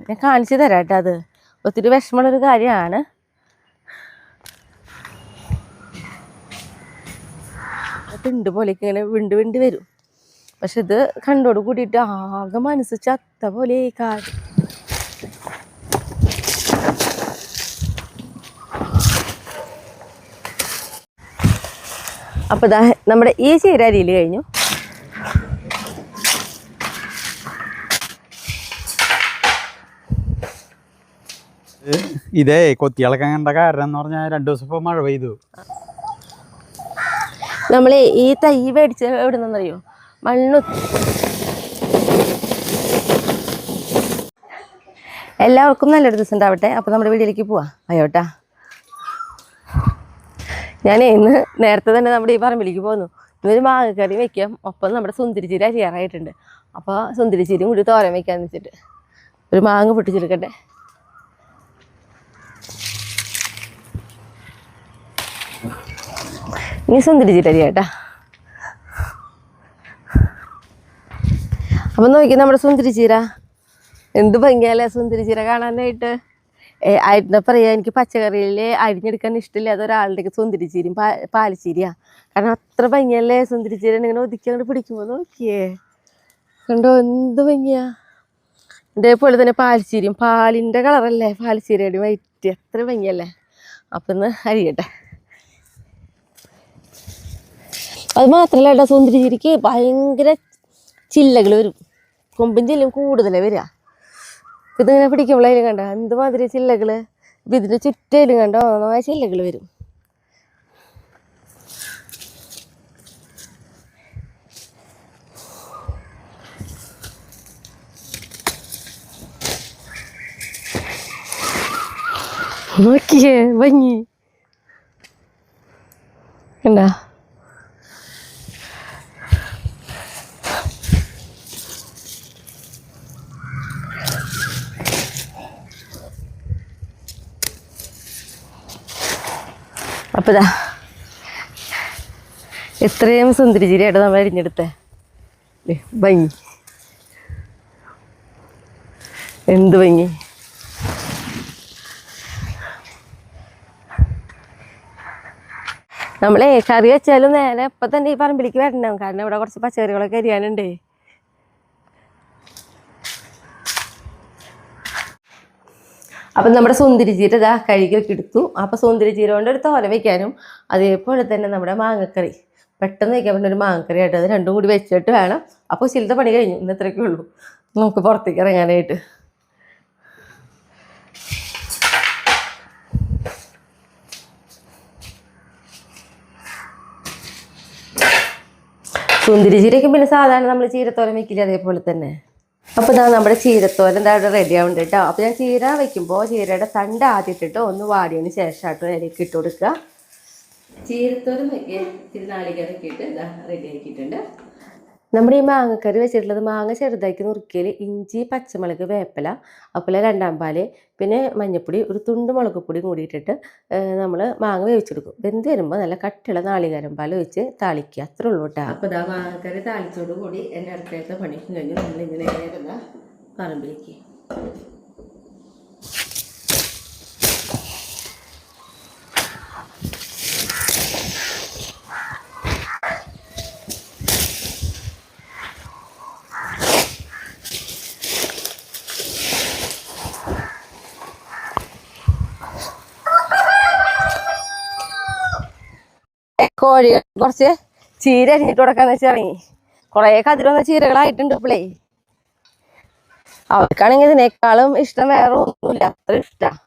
ഞാൻ കാണിച്ചു തരാം കേട്ടോ. അത് ഒത്തിരി വിഷമമുള്ളൊരു കാര്യമാണ്. പിണ്ട് പോലെയൊക്കെ ഇങ്ങനെ വിണ്ട് വരും. പക്ഷെ ഇത് കണ്ടോട് കൂടിയിട്ട് ആകെ മനസ്സ് ചത്ത പോലെ കാര്യം. അപ്പോൾ ഇതാ നമ്മുടെ ഈ ചീര അരിയിൽ കഴിഞ്ഞു. ഇതേ കൊത്തിയിളക്കാൻ കണ്ട കാരണം എന്ന് പറഞ്ഞാൽ 2 ദിവസം ഇപ്പോൾ മഴ പെയ്തു. നമ്മൾ ഈ തൈ മേടിച്ച എവിടെ നിന്നറിയോ? മണ്ണ്. എല്ലാവർക്കും നല്ലൊരു ദിവസം ഉണ്ടാവട്ടെ. അപ്പോൾ നമ്മുടെ വീട്ടിലേക്ക് പോവാം. അയ്യോട്ടാ, ഞാൻ ഇന്ന് നേരത്തെ തന്നെ നമ്മുടെ ഈ പറമ്പിലേക്ക് പോന്നു. ഇന്നൊരു മാങ്ങക്കറി വയ്ക്കാം. ഒപ്പം നമ്മുടെ സുന്ദരിച്ചീര അരിയാറായിട്ടുണ്ട്. അപ്പോൾ സുന്ദരിച്ചീരയും കൂടി തോരൻ വയ്ക്കാമെന്ന് വെച്ചിട്ട് ഒരു മാങ്ങ പൊട്ടിച്ചെടുക്കട്ടെ. ഇനി സുന്ദരിച്ചീര അരിയാട്ടാ. അപ്പം നോക്കി നമ്മുടെ സുന്ദരിച്ചീര എന്ത് ഭംഗിയല്ലേ സുന്ദരിച്ചീര കാണാനായിട്ട്. ആയിരുന്ന പറയാ, എനിക്ക് പച്ചക്കറിയിൽ അരിഞ്ഞെടുക്കാൻ ഇഷ്ടമില്ല. അതൊരാളുടെ സുന്ദരിച്ചീരയും പാലച്ചീരയാണ്. കാരണം അത്ര ഭംഗിയല്ലേ സുന്ദരിച്ചീര. ഇങ്ങനെ ഒതുക്കി അങ്ങോട്ട് പിടിക്കുമ്പോൾ നോക്കിയേ, കണ്ടോ എന്ത് ഭംഗിയാ. ഇതേപോലെ തന്നെ പാലച്ചീരയും, പാലിൻ്റെ കളറല്ലേ പാലച്ചീരയുടെ വൈറ്റ്, എത്ര ഭംഗിയല്ലേ. അപ്പം ഇന്ന് അരിയട്ടെ. അത് മാത്രമല്ല കേട്ടോ, സുന്ദരിച്ചീരയ്ക്ക് ഭയങ്കര ചില്ലകൾ വരും. കൊമ്പും ചില്ലും കൂടുതലേ വരിക. ഇതിങ്ങനെ പിടിക്കുമ്പോഴേലും കണ്ടോ എന്തുമാതിരി ചില്ലകൾ. ഇപ്പം ഇതിൻ്റെ ചുറ്റയിലും കണ്ടോ നന്നായ ചില്ലകൾ വരും. നോക്കിയേ ഭംഗി കണ്ടാ. അപ്പോൾ ഇതാ എത്രയും സുന്ദരിച്ചീരയായിട്ട് നമ്മൾ അരിഞ്ഞെടുത്തേ. ഭംഗി, എന്ത് ഭംഗി. നമ്മളെ കറി വെച്ചാലും നേരെ ഇപ്പം തന്നെ ഈ പറമ്പിലേക്ക് വരണം. കാരണം ഇവിടെ കുറച്ച് പച്ചക്കറികളൊക്കെ അരിയാനുണ്ടേ. അപ്പം നമ്മുടെ സുന്ദരിച്ചീര ഇതാ കഴുകിയൊക്കെ എടുത്തു. അപ്പോൾ സുന്ദരിച്ചീര കൊണ്ട് ഒരു തോര വയ്ക്കാനും അതേപോലെ തന്നെ നമ്മുടെ മാങ്ങക്കറി പെട്ടെന്ന് വയ്ക്കാൻ പറ്റുന്ന ഒരു മാങ്ങക്കറി ആയിട്ട് അത് രണ്ടും കൂടി വെച്ചിട്ട് വേണം. അപ്പോൾ ചിലത്തെ പണി കഴിഞ്ഞു. ഇന്ന് ഇത്രയൊക്കെ ഉള്ളൂ നമുക്ക് പുറത്തേക്ക് ഇറങ്ങാനായിട്ട്. സുന്ദരിച്ചീരയ്ക്കും പിന്നെ സാധാരണ നമ്മൾ ചീരത്തോരൻ വയ്ക്കില്ല, അതേപോലെ തന്നെ. അപ്പോൾ ഇതാ നമ്മുടെ ചീരത്തോരൻ എന്താ ഇവിടെ റെഡി ആവുന്നുണ്ട് കേട്ടോ. അപ്പോൾ ഞാൻ ചീര വയ്ക്കുമ്പോൾ ചീരയുടെ തണ്ട് ആദ്യം ഇട്ടിട്ട് ഒന്ന് വാടിയതിന് ശേഷമായിട്ട് അതിലേക്ക് ഇട്ട് കൊടുക്കുക. ചീരത്തോരൻ വയ്ക്കുക ഇത്തിരി നാളികേരൊക്കെ ഇട്ട് ഇതാ റെഡി ആക്കിയിട്ടുണ്ട്. നമ്മുടെ ഈ മാങ്ങക്കറി വെച്ചിട്ടുള്ളത് മാങ്ങ ചെറുതാക്കി നുറുക്കിയൽ ഇഞ്ചി, പച്ചമുളക്, വേപ്പില, അതുപോലെ 2 പാല്, പിന്നെ മഞ്ഞൾപ്പൊടി, ഒരു തുണ്ട് മുളക് പൊടി കൂടിയിട്ടിട്ട് നമ്മൾ മാങ്ങ വേവിച്ചെടുക്കും. വെന്ത് വരുമ്പോൾ നല്ല കട്ടിയുള്ള നാളികേരം പാൽ ഒഴിച്ച് താളിക്കുക. അത്രേ ഉള്ളൂ കേട്ടോ. അപ്പോൾ ഇതാ മാങ്ങക്കറി താളിച്ചോട് കൂടി എൻ്റെ അടുക്കളത്തെ പണിക്കും കഴിഞ്ഞ് നമ്മളിങ്ങനെ വരുന്ന പറമ്പിലേക്ക്. കോഴി കുറച്ച് ചീര അരിഞ്ഞിട്ട് കൊടുക്കാന്ന് വെച്ചാൽ ഇറങ്ങി. കുറേ കതിരൊന്ന ചീരകളായിട്ടുണ്ട് ഇപ്പോഴേ. അവർക്കാണെങ്കിൽ ഇതിനേക്കാളും ഇഷ്ടം വേറെ ഒന്നുമില്ല, അത്ര ഇഷ്ടമാണ്.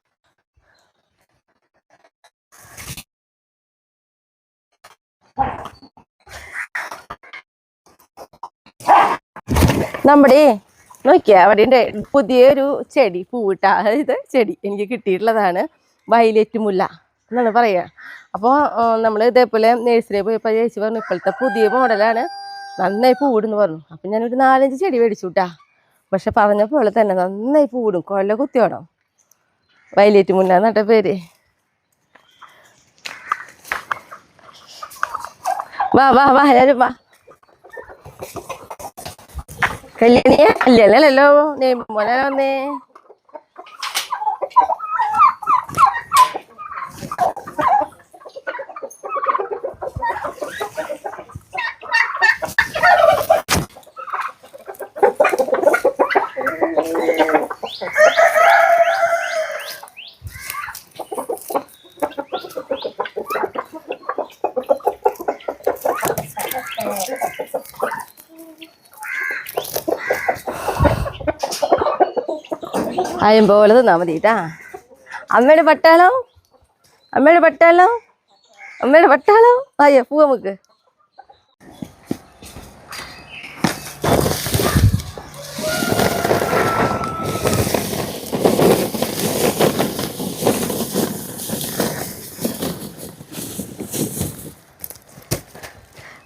നമ്മുടെ നോക്കിയാ അവിടെ ഉണ്ട് പുതിയൊരു ചെടി പൂവിട്ട, അതായത് ചെടി എനിക്ക് കിട്ടിയിട്ടുള്ളതാണ്. വയലറ്റ് മുല്ല എന്നാണ് പറയുക. അപ്പോൾ നമ്മൾ ഇതേപോലെ നഴ്സറിയിൽ പോയപ്പോൾ ചേച്ചി പറഞ്ഞു ഇപ്പോഴത്തെ പുതിയ മോഡലാണ്, നന്നായി പൂവിടുന്ന് പറഞ്ഞു. അപ്പം ഞാനൊരു 4-5 ചെടി മേടിച്ചു കേട്ടാ. പക്ഷെ പറഞ്ഞ പോലെ തന്നെ നന്നായി പൂവിടും. കൊല്ല കുത്തിയോണം. വയലറ്റ് മുല്ല എന്നിട്ട പേര്. വാ വാ വാ എല്ലാവരും വാ. കല്യാണിയെ കല്യാണല്ലോ നെയ്മോനെ വന്നേ. അയം പോലെ തിന്നാ മതി കേട്ടാ. അമ്മയുടെ പട്ടാളോ, അമ്മയുടെ പട്ടാളോ, അമ്മയുടെ പട്ടാളോ. അയ്യോ പോവാ നമുക്ക്.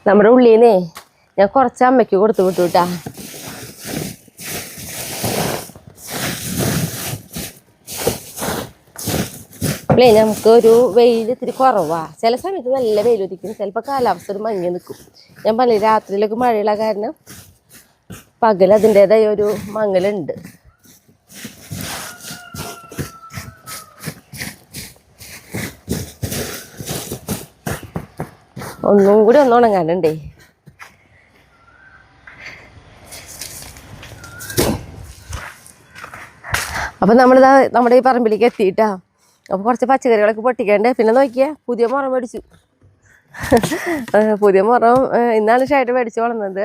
നമ്മുടെ ഉള്ളിന്നേ ഞാൻ കുറച്ച് അമ്മയ്ക്ക് കൊടുത്തു വിട്ടു കേട്ടാ. അപ്പളേ നമുക്ക് ഒരു വെയിൽ ഇത്തിരി കുറവാ. ചില സമയത്ത് നല്ല വെയിൽ ഉദിക്കും, ചിലപ്പോൾ കാലാവസ്ഥ ഒരു മങ്ങി നിൽക്കും. ഞാൻ പറഞ്ഞില്ലേ രാത്രിയിലൊക്കെ മഴയുള്ള കാരണം പകൽ അതിൻ്റെതായ ഒരു മങ്ങലുണ്ട്. ഒന്നും കൂടി ഒന്ന് ഉണങ്ങാനുണ്ടേ. അപ്പം നമ്മളിതാ നമ്മുടെ ഈ പറമ്പിലേക്ക് എത്തിയിട്ടാ. അപ്പോൾ കുറച്ച് പച്ചക്കറികളൊക്കെ പൊട്ടിക്കണ്ടേ. പിന്നെ നോക്കിയാൽ പുതിയ മുറം മേടിച്ചു. പുതിയ മുറം ഇന്നാണ് ഷായിട്ട് മേടിച്ച് വളർന്നത്.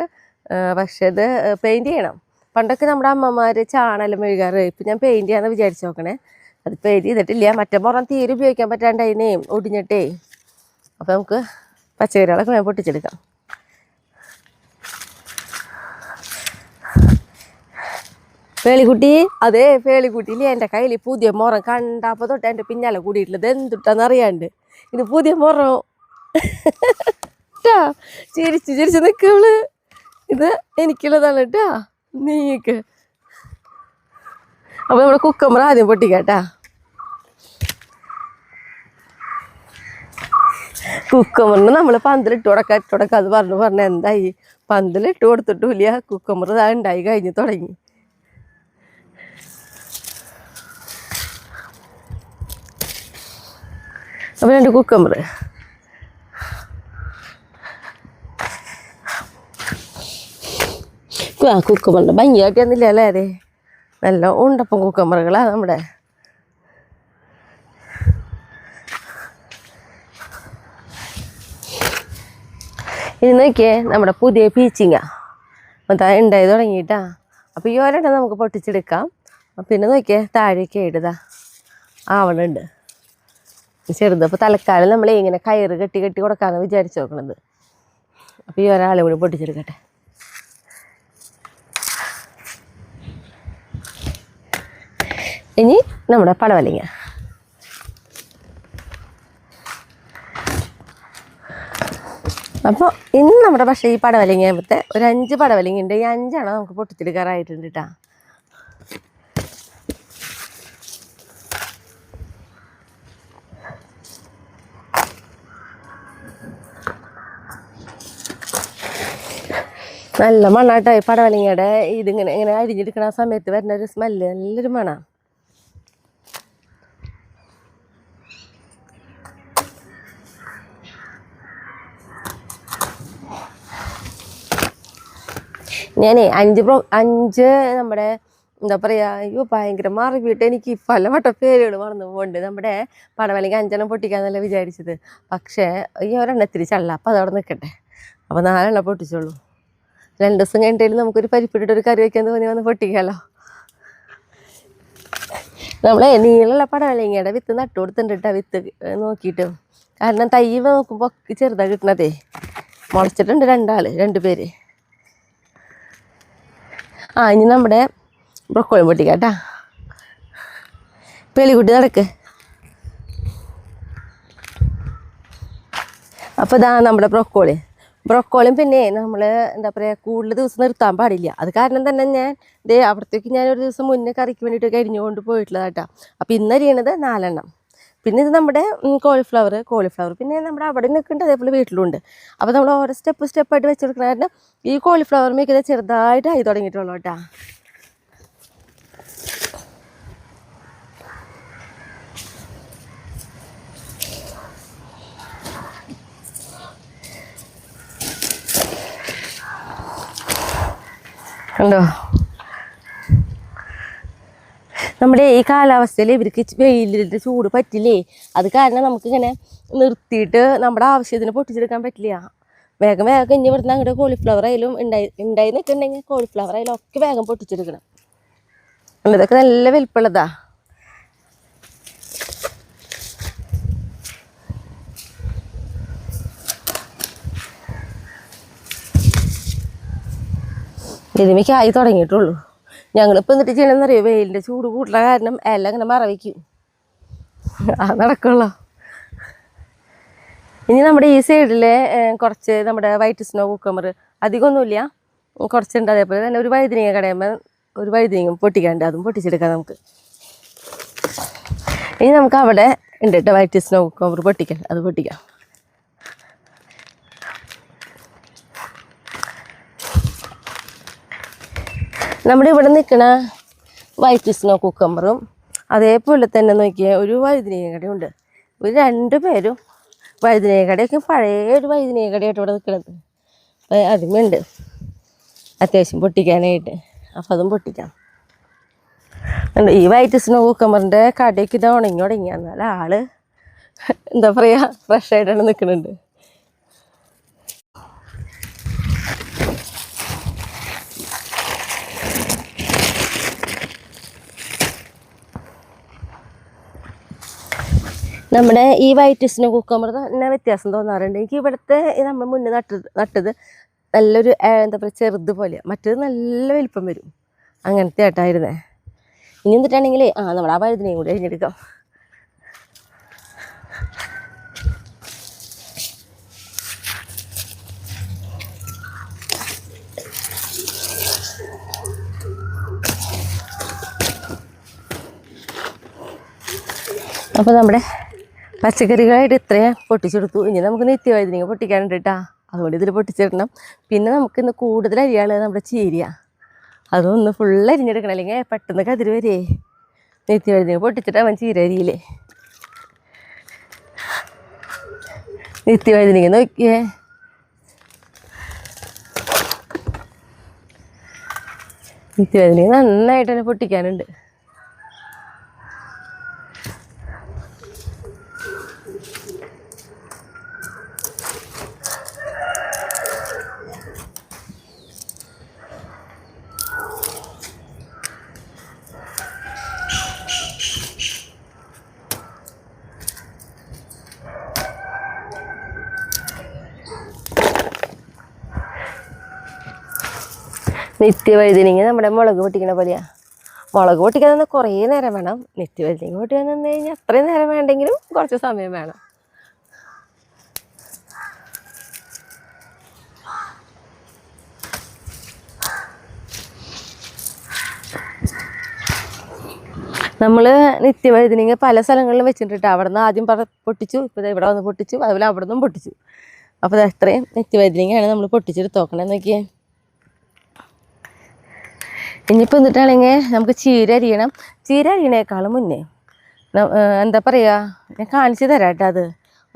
പക്ഷേ ഇത് പെയിൻറ്റ് ചെയ്യണം. പണ്ടൊക്കെ നമ്മുടെ അമ്മമാർ ചാണെല്ലാം മെഴുകാറ്. ഇപ്പം ഞാൻ പെയിൻറ്റ് ചെയ്യാമെന്ന് വിചാരിച്ച് നോക്കണേ. അത് പെയിൻറ്റ് ചെയ്തിട്ടില്ല. മറ്റേ മുറം തീരെ ഉപയോഗിക്കാൻ പറ്റാണ്ട് അതിനെ ഒടിഞ്ഞിട്ടേ. അപ്പോൾ നമുക്ക് പച്ചക്കറികളൊക്കെ ഞാൻ പൊട്ടിച്ചെടുക്കാം. പേളിക്കുട്ടി, അതേ പേളിക്കുട്ടിയില്ലേ എൻ്റെ കയ്യിൽ പുതിയ മുറം കണ്ടപ്പോൾ തൊട്ട് എൻ്റെ പിന്നാലെ കൂടിയിട്ടുള്ളത് എന്തുട്ടാന്ന് അറിയാണ്ട്. ഇത് പുതിയ മുറം ട്ടാ. ചിരിച്ച് ചിരിച്ച് നിൽക്കവള്. ഇത് എനിക്കുള്ളതാണ് കേട്ടാ, നീക്ക്. അപ്പോൾ നമ്മുടെ കുക്കമ്പർ ആദ്യം പൊട്ടിക്കാട്ടാ. കുക്കമ്പറിന് നമ്മൾ പന്തലിട്ട് കൊടുക്കാം അത് പറഞ്ഞ് എന്തായി. പന്തലിട്ട് കൊടുത്തിട്ടില്ല, കുക്കമ്പർ ഇതാ ഉണ്ടായി കഴിഞ്ഞ് തുടങ്ങി. അപ്പോൾ രണ്ട് കുക്കമ്പർ കുക്കമ്പറിൻ്റെ ഭംഗിയായിട്ടൊന്നുമില്ല അല്ലേ. അതെ നല്ല ഉണ്ടപ്പം കുക്കമ്പറുകളാണ് നമ്മുടെ. ഇനി നോക്കിയേ നമ്മുടെ പുതിയ പീച്ചിങ്ങ അതാ ഉണ്ടായി തുടങ്ങിയിട്ടാ. അപ്പോൾ ഈ ഒരെണ്ണം നമുക്ക് പൊട്ടിച്ചെടുക്കാം. പിന്നെ നോക്കിയേ താഴേക്ക് ഇടുതാ ആവണുണ്ട് ചെറുത്. അപ്പോൾ തൽക്കാലം നമ്മൾ ഇങ്ങനെ കയറ് കെട്ടി കെട്ടി കൊടുക്കാമെന്ന് വിചാരിച്ച് നോക്കണത്. അപ്പോൾ ഈ ഒരാളെ കൂടി പൊട്ടിച്ചെടുക്കട്ടെ. ഇനി നമ്മുടെ പടവലങ്ങ. അപ്പോൾ ഇന്ന് നമ്മുടെ പക്ഷേ ഈ പടവലങ്ങത്തെ ഒരു 5 പടവലങ്ങ ഉണ്ട്. ഈ 5 നമുക്ക് പൊട്ടിച്ചെടുക്കാറായിട്ടുണ്ട് കേട്ടോ. നല്ല മണ്ണാട്ടോ ഈ പടവലങ്ങയുടെ. ഇതിങ്ങനെ ഇങ്ങനെ അരിഞ്ഞെടുക്കണ സമയത്ത് വരുന്ന ഒരു സ്മെല്ല് നല്ലൊരു മണമാണ്. ഞാനേ 5 നമ്മുടെ എന്താ പറയുക, അയ്യോ ഭയങ്കര മറിവിട്ട് എനിക്ക് പല വട്ട പേരുകൾ മറന്നു പോകുന്നുണ്ട്. നമ്മുടെ പടവലങ്ങ 5 പൊട്ടിക്കാന്നല്ല വിചാരിച്ചത്. പക്ഷേ ഈ ഒരെണ്ണത്തിരി ചള്ള. അപ്പോൾ അതവിടെ നിൽക്കട്ടെ. അപ്പോൾ 4 പൊട്ടിച്ചോളൂ. 2 ദിവസം കഴിഞ്ഞിട്ടാലും നമുക്കൊരു പരിപ്പിട്ടിട്ടൊരു കറി വയ്ക്കാൻ തോന്നി വന്ന് പൊട്ടിക്കാമല്ലോ. നമ്മളെ നീളമുള്ള പടവലങ്ങയുടെ വിത്ത് നട്ടു കൊടുത്തിട്ടുണ്ട് കേട്ടോ. വിത്ത് നോക്കിയിട്ട്, കാരണം തൈ നോക്കുമ്പോൾ ചെറുതാണ് കിട്ടണതേ. മുളച്ചിട്ടുണ്ട് 2 പേര്. ഇനി നമ്മുടെ ബ്രൊക്കോളി പൊട്ടിക്കാം കേട്ടാ. പേളിക്കുട്ടി നടക്ക്. അപ്പോൾ ഇതാ നമ്മുടെ ബ്രൊക്കോളിയും പിന്നെ നമ്മൾ എന്താ പറയുക കൂടുതൽ ദിവസം നിർത്താൻ പാടില്ല. അത് കാരണം തന്നെ ഞാൻ അവിടത്തേക്ക് ഞാൻ ഒരു ദിവസം മുന്നേ കറിക്ക് വേണ്ടിയിട്ട് അരിഞ്ഞുകൊണ്ട് പോയിട്ടുള്ളതാട്ടോ. അപ്പോൾ ഇന്ന് അരിയണത് 4. പിന്നെ ഇത് നമ്മുടെ കോളിഫ്ലവർ പിന്നെ നമ്മുടെ അവിടെ നിൽക്കുന്നുണ്ട്, അതേപോലെ വീട്ടിലുണ്ട്. അപ്പോൾ നമ്മൾ ഓരോ സ്റ്റെപ്പായിട്ട് വെച്ചെടുക്കണ കാരണം ഈ കോളിഫ്ലവർ മേക്കുന്നത് ചെറുതായിട്ട് ആയി തുടങ്ങിയിട്ടുള്ളൂ കേട്ടോ. കണ്ടോ നമ്മുടെ ഈ കാലാവസ്ഥയിൽ ഇവർക്ക് വെയിലിൻ്റെ ചൂട് പറ്റില്ലേ. അത് കാരണം നമുക്കിങ്ങനെ നിർത്തിയിട്ട് നമ്മുടെ ആവശ്യത്തിന് പൊട്ടിച്ചെടുക്കാൻ പറ്റില്ല. വേഗം വേഗം ഇനി ഇവിടുന്ന് അങ്ങോട്ട് കോളിഫ്ലവർ ആയാലും ഉണ്ടായി നിൽക്കുന്നുണ്ടെങ്കിൽ കോളിഫ്ലവർ ആയാലും ഒക്കെ വേഗം പൊട്ടിച്ചെടുക്കണം. ഇതൊക്കെ നല്ല വലിപ്പമുള്ളതാ. ഇതിമേക്ക് ആയി തുടങ്ങിയിട്ടുള്ളൂ. ഞങ്ങളിപ്പോൾ എന്നിട്ട് ചെയ്യണമെന്നറിയോ, വെയിലിൻ്റെ ചൂട് കൂടുതൽ കാരണം എല്ലാം ഇങ്ങനെ മറവിക്കും. അത് നടക്കുള്ളൂ. ഇനി നമ്മുടെ ഈ സൈഡിലെ കുറച്ച് നമ്മുടെ വൈറ്റ് സ്നോ കുക്കമ്പർ അധികമൊന്നുമില്ല, കുറച്ചുണ്ട്. അതേപോലെ തന്നെ ഒരു വഴുതനങ്ങ കടയുമ്പോൾ ഒരു വഴുതനങ്ങ പൊട്ടിക്കാണ്ട്, അതും പൊട്ടിച്ചെടുക്കാം നമുക്ക്. ഇനി നമുക്ക് അവിടെ ഉണ്ട് കേട്ടോ വൈറ്റ് സ്നോ കുക്കമ്പർ പൊട്ടിക്കാൻ, അത് പൊട്ടിക്കാം. നമ്മുടെ ഇവിടെ നിൽക്കുന്ന വൈറ്റ് സ്നോ കുക്കമ്പറും അതേപോലെ തന്നെ നോക്കിയാൽ ഒരു വഴുതനങ്ങ കടയുണ്ട്. ഒരു 2 പേരും വഴുതനങ്ങ കടയൊക്കെ പഴയ ഒരു വഴുതനങ്ങ കടയായിട്ട് ഇവിടെ നിൽക്കുന്നത്. അതുമുണ്ട് അത്യാവശ്യം പൊട്ടിക്കാനായിട്ട്. അപ്പം അതും പൊട്ടിക്കാം. ഈ വൈറ്റ് സ്നോ കുക്കമ്പറിൻ്റെ കടയ്ക്ക് ഇത് ഉണങ്ങി എന്നാൽ ആള് എന്താ പറയുക, ഫ്രഷായിട്ടാണ് നിൽക്കുന്നുണ്ട്. നമ്മുടെ ഈ വൈറ്റ് സ്നോ കുക്കമ്പർ തന്നെ വ്യത്യാസം തോന്നാറുണ്ട് എനിക്ക്. ഇവിടുത്തെ നമ്മൾ മുന്നേ നട്ടത് നല്ലൊരു എന്താ പറയുക ചെറുത് പോലെ, മറ്റേത് നല്ല വലിപ്പം വരും. അങ്ങനത്തെ ആയിട്ടായിരുന്നേ. ഇനി എന്നിട്ടാണെങ്കിൽ നമ്മൾ ആ വഴുതനയും കൂടി അരിഞ്ഞെടുക്കാം. അപ്പോൾ നമ്മുടെ പച്ചക്കറികളായിട്ട് ഇത്രയും പൊട്ടിച്ചെടുത്തു. ഇനി നമുക്ക് നിത്യവഴുതനങ്ങ പൊട്ടിക്കാനുണ്ട് കേട്ടോ, അതുകൊണ്ട് ഇതിൽ പൊട്ടിച്ചിടണം. പിന്നെ നമുക്ക് ഇന്ന് കൂടുതൽ അരിയാളുള്ളത് നമ്മുടെ ചീര, അതൊന്ന് ഫുള്ള് അരിഞ്ഞെടുക്കണം, അല്ലെങ്കിൽ പെട്ടെന്ന് കതിര് വരേ. നിത്യവഴുതനങ്ങ പൊട്ടിച്ചിട്ട് അവൻ ചീര അരിയില്ലേ. നിത്യവഴുതനങ്ങ നോക്കിയേ, നിത്യവഴുതനങ്ങ നന്നായിട്ട് തന്നെ പൊട്ടിക്കാനുണ്ട്. നിത്യവഴുതനങ്ങ നമ്മുടെ മുളക് പൊട്ടിക്കണ പോലെയാണ്. മുളക് പൊട്ടിക്കാൻ തന്നെ കുറേ നേരം വേണം. നിത്യവഴുതനങ്ങ പൊട്ടിക്കാൻ നിന്ന് കഴിഞ്ഞാൽ അത്രയും നേരം വേണ്ടെങ്കിലും കുറച്ച് സമയം വേണം. നമ്മൾ നിത്യവഴുതനങ്ങ പല സ്ഥലങ്ങളിലും വെച്ചിട്ടുണ്ട്. അവിടെ നിന്ന് ആദ്യം പൊട്ടിച്ചു, ഇപ്പോൾ ഇവിടെ വന്ന് പൊട്ടിച്ചു, അതുപോലെ അവിടെ നിന്നും പൊട്ടിച്ചു. അപ്പോൾ അത്രയും നിത്യവഴുതനങ്ങയാണ് നമ്മൾ പൊട്ടിച്ചെടുത്ത് നോക്കണമെന്ന് നോക്കിയേ. ഇനിയിപ്പോൾ എന്നിട്ടാണെങ്കിൽ നമുക്ക് ചീര അരിയണം. ചീര അരിയണേക്കാളും മുന്നേ എന്താ പറയുക, ഞാൻ കാണിച്ചു തരാം കേട്ടോ. അത്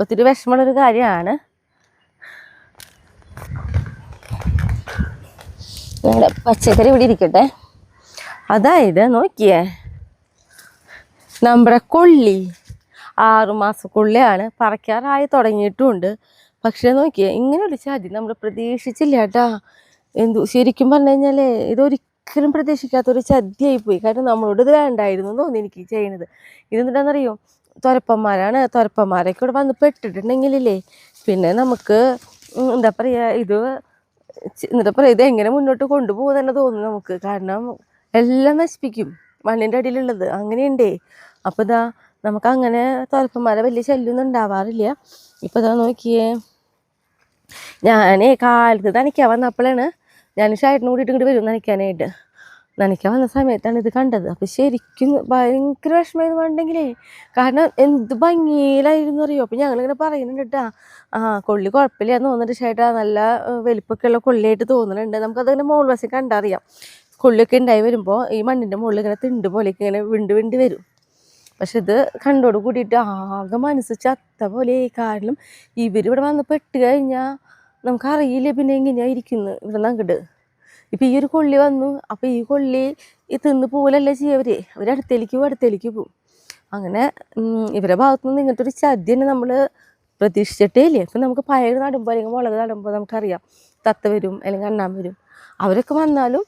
ഒത്തിരി വിഷമമുള്ളൊരു കാര്യമാണ്. ഞങ്ങളുടെ പച്ചക്കറി ഇവിടെ ഇരിക്കട്ടെ. അതായത് നോക്കിയേ, നമ്മുടെ കൊള്ളി 6 മാസക്കൊള്ളിയാണ്, പറിക്കാറായി തുടങ്ങിയിട്ടുമുണ്ട്. പക്ഷേ നോക്കിയേ, ഇങ്ങനെയൊരു ചതി നമ്മൾ പ്രതീക്ഷിച്ചില്ല കേട്ടോ. ശരിക്കും പറഞ്ഞു കഴിഞ്ഞാൽ ഇതൊരിക്കലും പ്രതീക്ഷിക്കാത്തൊരു ചതിയായിപ്പോയി. കാരണം നമ്മളോട് ഇത് വേണ്ടായിരുന്നു തോന്നി എനിക്ക് ചെയ്യണത്. ഇതെന്താണെന്നറിയോ, തുരപ്പന്മാരാണ്. തുരപ്പന്മാരൊക്കെ ഇവിടെ വന്ന് പെട്ടിട്ടുണ്ടെങ്കിലേ പിന്നെ നമുക്ക് എന്താ പറയുക, എന്താ പറയുക, ഇത് എങ്ങനെ മുന്നോട്ട് കൊണ്ടുപോകും തന്നെ തോന്നും നമുക്ക്. കാരണം എല്ലാം നശിപ്പിക്കും മണ്ണിൻ്റെ അടിയിലുള്ളത്, അങ്ങനെയുണ്ടേ. അപ്പോൾ നമുക്ക് അങ്ങനെ തുരപ്പന്മാരെ വലിയ ശല്യമൊന്നും ഉണ്ടാവാറില്ല. ഇപ്പോൾ നോക്കിയേ, ഞാൻ കാലത്ത് നനയ്ക്കാൻ വന്നപ്പോഴാണ്, ഞാൻ ഷായിട്ടിന് കൂടിയിട്ട് ഇങ്ങോട്ട് വരും നനയ്ക്കാനായിട്ട്. നനയ്ക്കാൻ വന്ന സമയത്താണ് ഇത് കണ്ടത്. അപ്പോൾ ശരിക്കും ഭയങ്കര വിഷമമായിരുന്നു വേണ്ടെങ്കിലേ. കാരണം എന്ത് ഭംഗിയിലായിരുന്നു അറിയോ. അപ്പോൾ ഞങ്ങളിങ്ങനെ പറയുന്നുണ്ട് കേട്ടോ, കൊള്ളി കുഴപ്പമില്ലാന്ന് തോന്നുന്നുണ്ട് ഷായിട്ടാ, നല്ല വലിപ്പമൊക്കെ ഉള്ള കൊള്ളിയായിട്ട് തോന്നുന്നുണ്ട്. നമുക്കതങ്ങനെ മോൾ വശം കണ്ടറിയാം. കൊള്ളിയൊക്കെ ഉണ്ടായി വരുമ്പോൾ ഈ മണ്ണിൻ്റെ മുകളിൽ ഇങ്ങനെ തിണ്ട് പോലെയൊക്കെ ഇങ്ങനെ വിണ്ട് വരും. പക്ഷെ ഇത് കണ്ടോട് കൂടിയിട്ട് ആകെ മനസ്സ് ചത്ത പോലെ. കാരണം ഇവരിവിടെ വന്ന് പെട്ട് കഴിഞ്ഞാൽ നമുക്കറിയില്ല പിന്നെ എങ്ങനെയാണ് ഇരിക്കുന്നത്. ഇവിടെ നിന്ന് അങ്ങോട്ട് ഇപ്പം ഈ ഒരു കൊള്ളി വന്നു. അപ്പം ഈ കൊള്ളി ഈ തിന്ന് പോലല്ലേ ചെയ്യുക അടുത്തേക്ക് പോകും. അങ്ങനെ ഇവരുടെ ഭാഗത്തുനിന്ന് ഇങ്ങനത്തെ ഒരു ചതി തന്നെ നമ്മൾ പ്രതീക്ഷിച്ചിട്ടേ ഇല്ലേ. ഇപ്പം നമുക്ക് പയർ നടുമ്പോൾ അല്ലെങ്കിൽ മുളക് നടുമ്പോൾ നമുക്കറിയാം തത്ത വരും അല്ലെങ്കിൽ അണ്ണാൻ വരും. അവരൊക്കെ വന്നാലും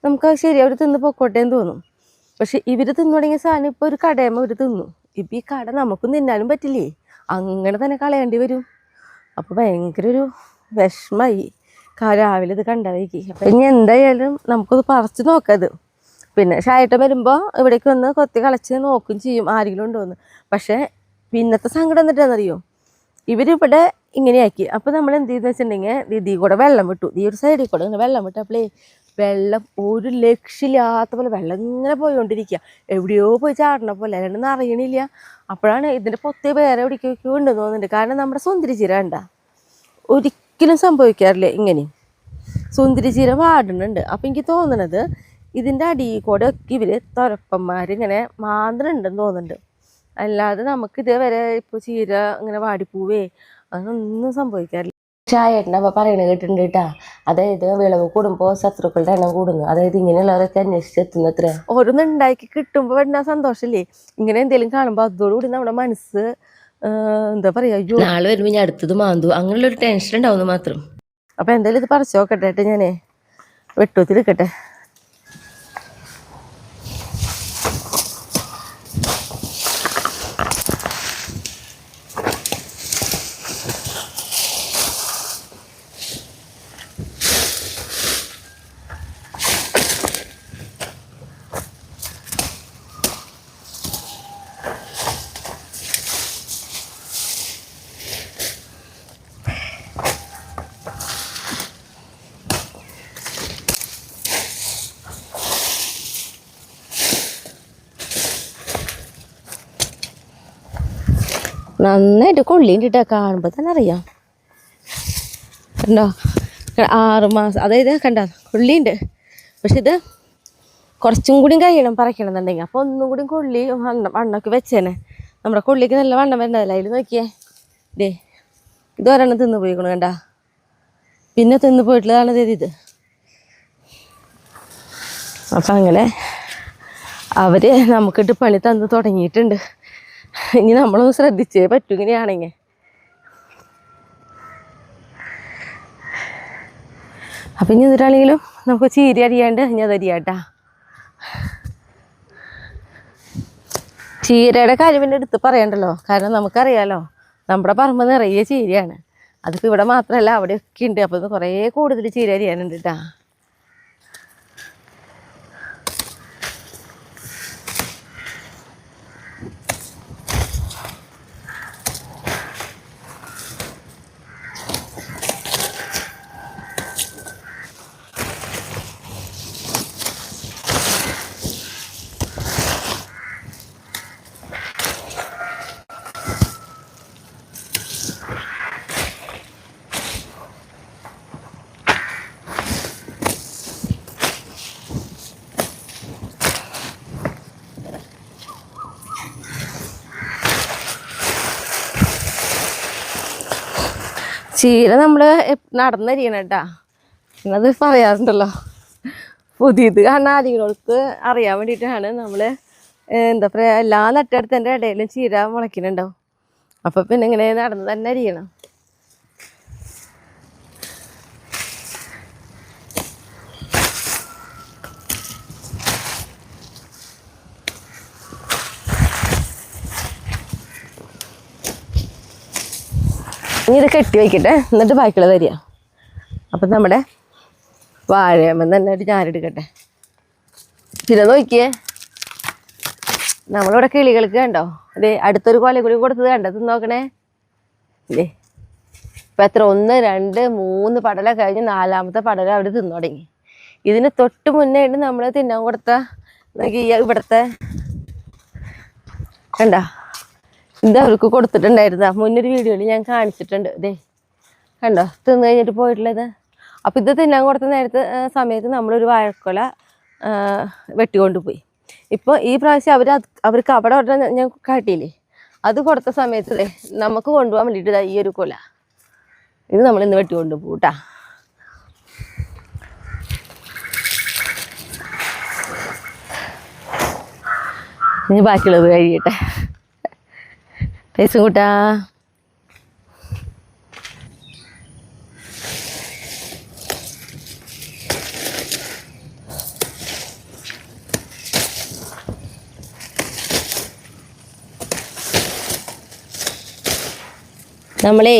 നമുക്ക് ശരി അവർ തിന്ന് പൊക്കോട്ടെ എന്ന് തോന്നും. പക്ഷെ ഇവർ തിന്നു തുടങ്ങിയ സാധനം ഇപ്പോൾ ഒരു കടയുമ്പോൾ ഇവർ തിന്നു. ഇപ്പം ഈ കട നമുക്കും തിന്നാനും പറ്റില്ലേ, അങ്ങനെ തന്നെ കളയേണ്ടി വരും. അപ്പോൾ ഭയങ്കര ഒരു വിഷമമായി രാവിലെ ഇത് കണ്ടതേക്ക്. അപ്പം ഇനി എന്തായാലും നമുക്കത് പറിച്ച് നോക്കാം. പിന്നെ ഷായിട്ട് വരുമ്പോൾ ഇവിടേക്ക് വന്ന് കൊത്തി കളച്ച് നോക്കും ചെയ്യും ആരെങ്കിലും ഉണ്ടോയെന്ന്. പക്ഷേ പിന്നത്തെ സങ്കടം എന്നിട്ടാണെന്നറിയോ, ഇവരിവിടെ ഇങ്ങനെയാക്കി. അപ്പോൾ നമ്മൾ എന്ത് ചെയ്തെന്ന് വെച്ചിട്ടുണ്ടെങ്കിൽ ഇതിൽ കൂടെ വെള്ളം വിട്ടു. ഈ ഒരു സൈഡിൽ കൂടെ ഇങ്ങനെ വെള്ളം വിട്ടപ്പോഴേ വെള്ളം ഒരു ലക്ഷ്യമില്ലാത്ത പോലെ വെള്ളം ഇങ്ങനെ പോയിക്കൊണ്ടിരിക്കുക. എവിടെയോ പോയി ചാടണ പോലെ, അല്ലാണ്ട് അറിയണില്ല. അപ്പോഴാണ് ഇതിൻ്റെ പൊത്തേ വേറെ എവിടേക്കൊക്കെ ഉണ്ടെന്ന് തോന്നുന്നുണ്ട്. കാരണം നമ്മുടെ സുന്ദരി ചീര കണ്ട ഒരിക്കലും സംഭവിക്കാറില്ല ഇങ്ങനെ. സുന്ദരി ചീര വാടുന്നുണ്ട്. അപ്പം എനിക്ക് തോന്നണത് ഇതിൻ്റെ അടിയിൽ കൂടെ ഒക്കെ ഇവർ തുരപ്പന്മാരിങ്ങനെ മാന്ത്രുണ്ടെന്ന് തോന്നുന്നുണ്ട്. അല്ലാതെ നമുക്ക് ഇതേവരെ ഇപ്പോൾ ചീര ഇങ്ങനെ വാടിപ്പൂവേ അങ്ങനൊന്നും സംഭവിക്കാറില്ല. ചായേട്ടൻ അപ്പോൾ പറയണത് കേട്ടിട്ടുണ്ട് കേട്ടാ. അതായത് വിളവ് കൂടുമ്പോൾ ശത്രുക്കളുടെ എണ്ണം കൂടുന്നു. അതായത് ഇങ്ങനെയുള്ളവരൊക്കെ അന്വേഷിച്ചെത്തുന്നു അത്ര. ഓരോന്ന് ഉണ്ടാക്കി കിട്ടുമ്പോൾ വരുന്ന സന്തോഷമില്ലേ, ഇങ്ങനെ എന്തെങ്കിലും കാണുമ്പോൾ അതോടുകൂടി നമ്മുടെ മനസ്സ് എന്താ പറയുക, നാളെ വരുമ്പോൾ ഞാൻ അടുത്തത് മാന്തു അങ്ങനെയുള്ളൊരു ടെൻഷൻ ഉണ്ടാവുന്നു മാത്രം. അപ്പോൾ എന്തായാലും ഇത് പറിച്ച് നോക്കട്ടെ ഞാനേ, വെട്ടുവത്തിരിക്കട്ടെ. നന്നായിട്ട് കൊള്ളിണ്ടിട്ടാ, കാണുമ്പോൾ തന്നെ അറിയാം. കണ്ടോ 6 മാസം, അതായത് കണ്ടോ കൊള്ളിയുണ്ട്. പക്ഷെ ഇത് കുറച്ചും കൂടി കഴിയണം പറിക്കണം എന്നുണ്ടെങ്കിൽ. അപ്പോൾ ഒന്നും കൂടി കൊള്ളി വണ്ണമൊക്കെ വെച്ചേനെ. നമ്മുടെ കൊള്ളിക്ക് നല്ല വണ്ണം വരേണ്ടതല്ല. അതിൽ നോക്കിയേ ഇത് ഒരെണ്ണം തിന്ന് പോയിക്കണം കണ്ട. പിന്നെ തിന്ന് പോയിട്ടുള്ളതാണ് ഇത്. അപ്പം അങ്ങനെ അവർ നമുക്കിട്ട് പണി തന്ന് തുടങ്ങിയിട്ടുണ്ട്. ഇനി നമ്മളൊന്ന് ശ്രദ്ധിച്ചേ പറ്റൂ ഇങ്ങനെയാണെങ്കിൽ. അപ്പം ഇനി എന്നിട്ടാണെങ്കിലും നമുക്ക് ചീര അരിയാണ്ട് ഇനി അതരിയാട്ടാ. ചീരയുടെ കാര്യം പിന്നെ എടുത്ത് പറയണ്ടല്ലോ, കാരണം നമുക്കറിയാലോ നമ്മുടെ പറമ്പ് നിറയെ ചീരയാണ്. അതിപ്പോൾ ഇവിടെ മാത്രമല്ല അവിടെയൊക്കെ ഉണ്ട്. അപ്പോൾ ഇത് കുറേ കൂടുതൽ ചീര അരിയാനുണ്ട് കേട്ടാ. ചീര നമ്മൾ നടന്നരിയണം കേട്ടാ. അത് പറയാറുണ്ടല്ലോ പുതിയത്. കാരണം ആദ്യങ്ങൾക്ക് അറിയാൻ വേണ്ടിയിട്ടാണ് നമ്മൾ എന്താ പറയുക എല്ലാ നട്ടെടുത്തതിൻ്റെ ഇടയിലും ചീര മുളയ്ക്കുന്നുണ്ടാവും. അപ്പം പിന്നെ ഇങ്ങനെ നടന്ന് തന്നെ അരിയണം. ഇനി ഇത് കെട്ടി വയ്ക്കട്ടെ, എന്നിട്ട് ബാക്കിയുള്ളത് തരിക. അപ്പം നമ്മുടെ വാഴയമ്മ തന്നെ ഒരു ഞാനെടുക്കട്ടെ. പിന്നെ നോക്കിയേ, നമ്മളിവിടെ കിളികൾക്ക് കണ്ടോ അതെ അടുത്തൊരു കൊല കൂടി കൊടുത്തത് കണ്ടോ, നോക്കണേ ഇല്ലേ. ഇപ്പം എത്ര 1 2 3 പടല കഴിഞ്ഞ് 4ാമത്തെ പടല അവർ തിന്നു തുടങ്ങി. ഇതിന് തൊട്ട് മുന്നേ ആയിട്ട് നമ്മൾ തിന്നാൻ കൊടുത്ത ഇവിടുത്തെ കണ്ടോ ഇത് അവർക്ക് കൊടുത്തിട്ടുണ്ടായിരുന്ന മുന്നൊരു വീഡിയോയിൽ ഞാൻ കാണിച്ചിട്ടുണ്ട്. ഇതേ കണ്ടോ തിന്നു കഴിഞ്ഞിട്ട് പോയിട്ടുള്ളത്. അപ്പം ഇത് തിന്നാൻ കൊടുത്ത നേരത്തെ സമയത്ത് നമ്മളൊരു വാഴക്കൊല വെട്ടിക്കൊണ്ട് പോയി. ഇപ്പോൾ ഈ പ്രാവശ്യം അവർക്ക് അവിടെ ഒരെണ്ണം ഞാൻ കാട്ടിയില്ലേ, അത് കൊടുത്ത സമയത്ത് നമുക്ക് കൊണ്ടുപോകാൻ വേണ്ടിയിട്ട് ഈ ഒരു കൊല ഇത് നമ്മളിന്ന് വെട്ടിക്കൊണ്ട് പോട്ടാ. ഇനി ബാക്കിയുള്ളത് കഴിയട്ടെ. ടേസ്റ്റ് കൂട്ടാ. നമ്മളേ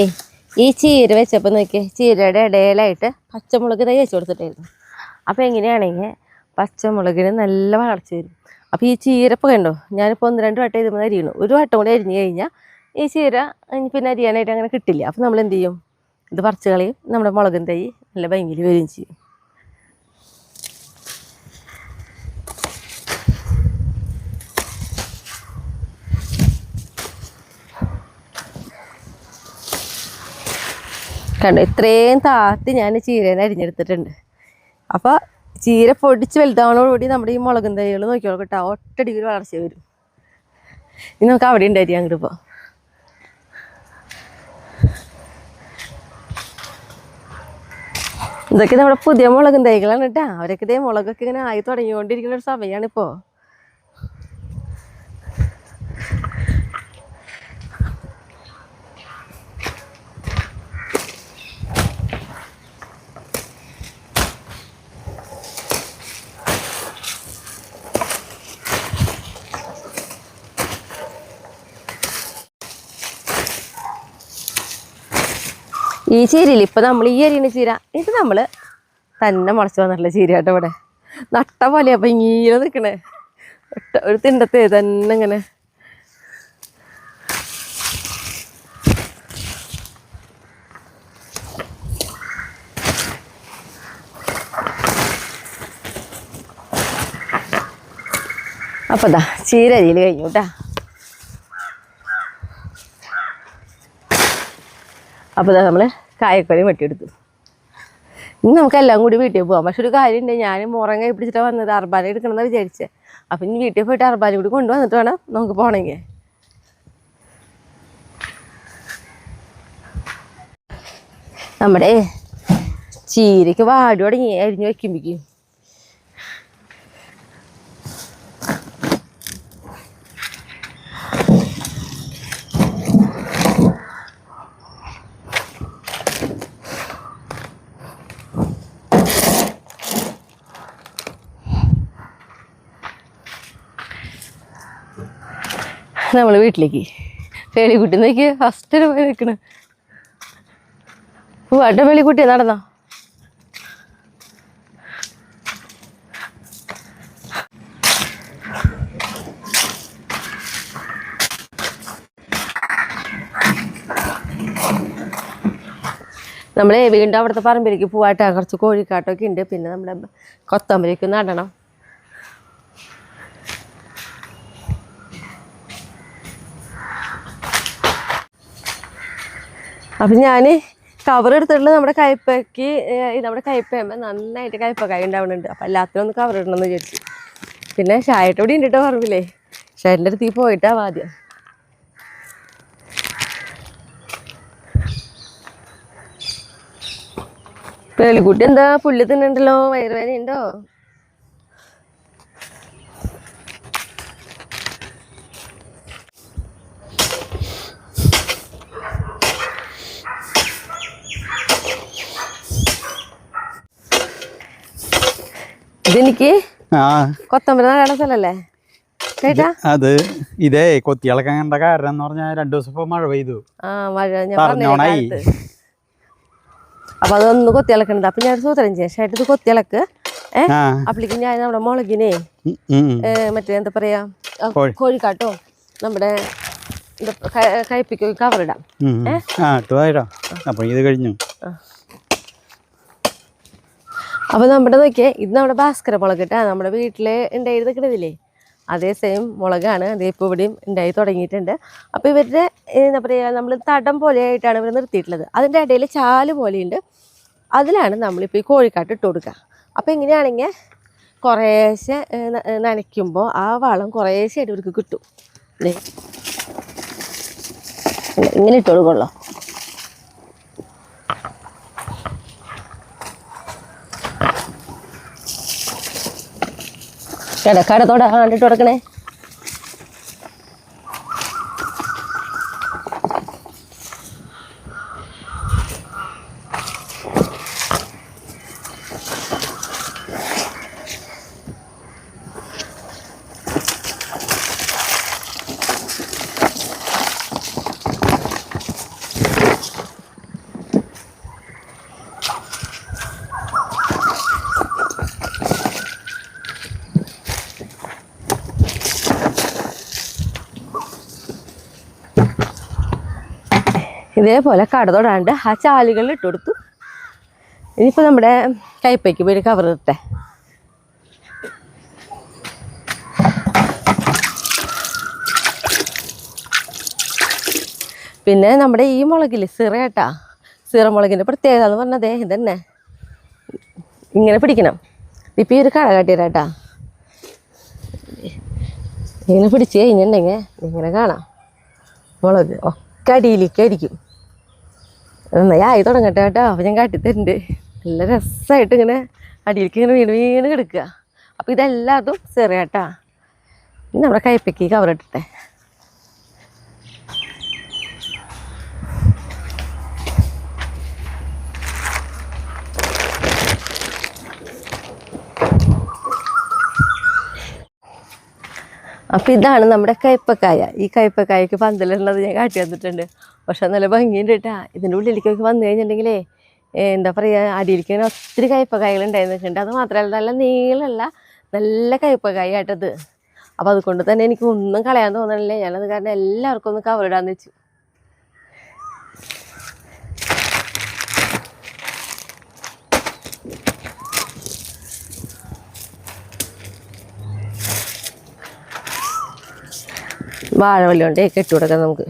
ഈ ചീര വെച്ചപ്പോൾ നോക്കിയേ, ചീരയുടെ ഇടയിലായിട്ട് പച്ചമുളക് തൈ വെച്ച് കൊടുത്തിട്ടായിരുന്നു. അപ്പോൾ എങ്ങനെയാണെങ്കിൽ പച്ചമുളകിന് നല്ല വളർച്ച വരും. അപ്പോൾ ഈ ചീരപ്പോൾ കണ്ടോ, ഞാനിപ്പോൾ 1-2 വട്ടം ഇതുമ്പോൾ അരിയണു. ഒരു വട്ടം കൂടി അരിഞ്ഞു കഴിഞ്ഞാൽ ഈ ചീര പിന്നെ അരിയാനായിട്ട് അങ്ങനെ കിട്ടില്ല. അപ്പോൾ നമ്മൾ എന്ത് ചെയ്യും, ഇത് പറിച്ച് കളയും. നമ്മുടെ മുളകിൻ തൈ നല്ല ഭംഗിയിൽ വരികയും ചെയ്യും. കണ്ടോ, ഇത്രയും താത്തി ഞാൻ ചീരേനെ അരിഞ്ഞെടുത്തിട്ടുണ്ട്. അപ്പോൾ ചീര പൊടിച്ച് വലുതാവണോടുകൂടി നമ്മുടെ ഈ മുളകും തൈകൾ നോക്കിയോളൂ കേട്ടോ, ഒറ്റടിക്ക് വളർച്ച വരും. ഇനി നമുക്ക് അവിടെ ഉണ്ടായിരിക്കും അങ്ങോട്ട് ഇപ്പോൾ. ഇതൊക്കെ നമ്മുടെ പുതിയ മുളകും തൈകളാണ് കേട്ടോ. അവരൊക്കെ ഇതേ മുളകൊക്കെ ഇങ്ങനെ ആയി തുടങ്ങിക്കൊണ്ടിരിക്കുന്ന ഒരു സമയമാണിപ്പോൾ. ഈ ചീരയിൽ ഇപ്പം നമ്മൾ ഈ അരിയണ ചീര ഇത് നമ്മൾ തന്നെ മുളച്ച് വന്നിട്ടുള്ള ചീര കേട്ടോ. ഇവിടെ നട്ട പോലെ അപ്പം ഇങ്ങനെ നിൽക്കണേ, ഒരു തിണ്ടത്തെ തന്നെ ഇങ്ങനെ. അപ്പം ദാ ചീര അരിയിൽ കഴിഞ്ഞു കേട്ടാ. അപ്പോൾ ഇതാ നമ്മൾ കായക്കൊലയും വെട്ടിയെടുത്തു. ഇനി നമുക്കെല്ലാം കൂടി വീട്ടിൽ പോകാം. പക്ഷെ ഒരു കാര്യമുണ്ട്, ഞാൻ മുറങ്ങ പിടിച്ചിട്ടാണ് വന്നത്, അർബാന എടുക്കണമെന്നാണ് വിചാരിച്ചത്. അപ്പം ഇനി വീട്ടിൽ പോയിട്ട് അർബാന കൂടി കൊണ്ടുവന്നിട്ട് വേണം നമുക്ക് പോകണമെങ്കിൽ. നമ്മുടെ ചീരയ്ക്ക് വാടി തുടങ്ങി അരിഞ്ഞ് വയ്ക്കുമ്പോഴേക്കും. നമ്മൾ വീട്ടിലേക്ക് പേളിക്കുട്ടി നോക്കി ഫസ്റ്റ് പോയി നിൽക്കണ. പൂവാട്ട പേളിക്കുട്ടി നടന്നോ? നമ്മളെ വീണ്ടും അവിടുത്തെ പറമ്പിലേക്ക് പൂവാട്ട കുറച്ച് കോഴിക്കാട്ടൊക്കെ ഉണ്ട്. പിന്നെ നമ്മുടെ കൊത്തമ്പലേക്ക് നടണം. അപ്പം ഞാൻ കവർ എടുത്തിട്ടുള്ളത് നമ്മുടെ കയ്പയ്ക്ക്, നമ്മുടെ കയ്പയുമ്പോൾ നന്നായിട്ട് കയ്പക്കായ ഉണ്ടാവുന്നുണ്ട്. അപ്പം എല്ലാത്തിനും ഒന്ന് കവർ ഇടണമെന്ന് വിചാരിച്ചു. പിന്നെ ഷായിട്ട് ഇവിടെ ഉണ്ടിട്ട് പറമ്പില്ലേ, ഷായിൻ്റെ അടുത്ത് പോയിട്ടാണ് ആദ്യം. പേളിക്കുട്ടി എന്താ പുല്ല് തിന്നുണ്ടല്ലോ, വയറുവേദന ഉണ്ടോ? ഇതെനിക്ക് കൊത്തമ്പല നടന്ന സ്ഥലല്ലേ കേട്ടാ. അത് ഇതേ കൊത്തിയിളക്കാൻ കണ്ട കാരണം എന്ന് പറഞ്ഞാൽ 2 ദിവസം ഇപ്പൊ മഴ പെയ്തു. മഴ ഞാൻ പറഞ്ഞ അപ്പൊ അതൊന്ന് കൊത്തിയിളക്കണ്ട. അപ്പൊ ഞാൻ സൂത്രം ചെയ്യാം, ഷായിട്ട് ഇത് കൊത്തിയിളക്ക്. അപ്പളേക്ക് ഞാൻ നമ്മുടെ മുളകിനെ മറ്റേ എന്താ പറയാ കോഴിക്കാട്ടോ നമ്മുടെ കയ്പിക്ക് കവറിടാം. അപ്പൊ ഇത് കഴിഞ്ഞു. അപ്പോൾ നമ്മുടെ നോക്കിയേ, ഇത് നമ്മുടെ ഭാസ്കര മുളക് കേട്ടോ. നമ്മുടെ വീട്ടിൽ ഉണ്ടായി നിൽക്കണതില്ലേ അതേ സെയിം മുളകാണ്. അതേ ഇപ്പോൾ ഇവിടെയും ഉണ്ടായി തുടങ്ങിയിട്ടുണ്ട്. അപ്പോൾ ഇവരുടെ എന്താ പറയുക, നമ്മൾ തടം പോലെയായിട്ടാണ് ഇവർ നിർത്തിയിട്ടുള്ളത്. അതിൻ്റെ ഇടയിൽ ചാല് പോലെയുണ്ട്, അതിലാണ് നമ്മളിപ്പോൾ ഈ കോഴിക്കാട്ട് ഇട്ട് കൊടുക്കുക. അപ്പോൾ എങ്ങനെയാണെങ്കിൽ കുറേശ്ശെ നനയ്ക്കുമ്പോൾ ആ വളം കുറേശ്ശെ ഇവർക്ക് കിട്ടും. ഇങ്ങനെ ഇട്ട് കൊടുക്കുള്ളൂ. കിടക്കടത്തോടെ കണ്ടിട്ട് കൊടുക്കണേ. ഇതേപോലെ കട തൊടാണ്ട് ആ ചാലുകളിൽ ഇട്ട് കൊടുത്തു. ഇനിയിപ്പോൾ നമ്മുടെ കയ്പ്പയ്ക്ക് പോയി കവർ ഇട്ടെ. പിന്നെ നമ്മുടെ ഈ മുളകില്ലേ സിറേട്ടാ, സിറമുളകിൻ്റെ പ്രത്യേകത എന്ന് പറഞ്ഞതേ ഇതന്നെ, ഇങ്ങനെ പിടിക്കണം. ഇപ്പം ഈ ഒരു കട കാട്ടിയരാട്ടാ, ഇങ്ങനെ പിടിച്ച് കഴിഞ്ഞിട്ടുണ്ടെങ്കിൽ ഇങ്ങനെ കാണാം മുളക് ഒക്കെ അടിയിലേക്കായിരിക്കും. നന്നായി ആയി തുടങ്ങട്ടെ കേട്ടോ. അപ്പം ഞാൻ കാട്ടിത്തരുന്നുണ്ട്. നല്ല രസമായിട്ട് ഇങ്ങനെ അടിയിലേക്ക് ഇങ്ങനെ വീണ് വീണ് കിടക്കുക. അപ്പം ഇതെല്ലാതും ചെറിയാട്ടാ. ഇനി നമ്മുടെ കയ്പ്പയ്ക്ക് കവറിട്ടെ. അപ്പം ഇതാണ് നമ്മുടെ കയ്പ്പക്കായ. ഈ കയ്പ്പക്കായക്ക് പന്തലുള്ളത് ഞാൻ കാട്ടി തന്നിട്ടുണ്ട്. പക്ഷെ നല്ല ഭംഗിയുണ്ട് കേട്ടാ. ഇതിൻ്റെ ഉള്ളിലേക്കൊക്കെ വന്നു കഴിഞ്ഞിട്ടുണ്ടെങ്കിലേ എന്താ പറയുക, അടിയിലേക്ക് ഇങ്ങനെ ഒത്തിരി കയ്പ്പക്കായകൾ ഉണ്ടായിരുന്നു വെച്ചിട്ടുണ്ട്. അത് മാത്രമല്ല നല്ല നീളമുള്ള നല്ല കയ്പ്പക്കായ ആയിട്ടത്. അപ്പോൾ അതുകൊണ്ട് തന്നെ എനിക്ക് ഒന്നും കളയാൻ തോന്നണില്ല. ഞാനത് കാരണം എല്ലാവർക്കും ഒന്ന് കവറിടാന്ന് വെച്ചു. വാഴവല്ലി കൊണ്ട് കെട്ടി കൊടുക്കാം നമുക്ക്.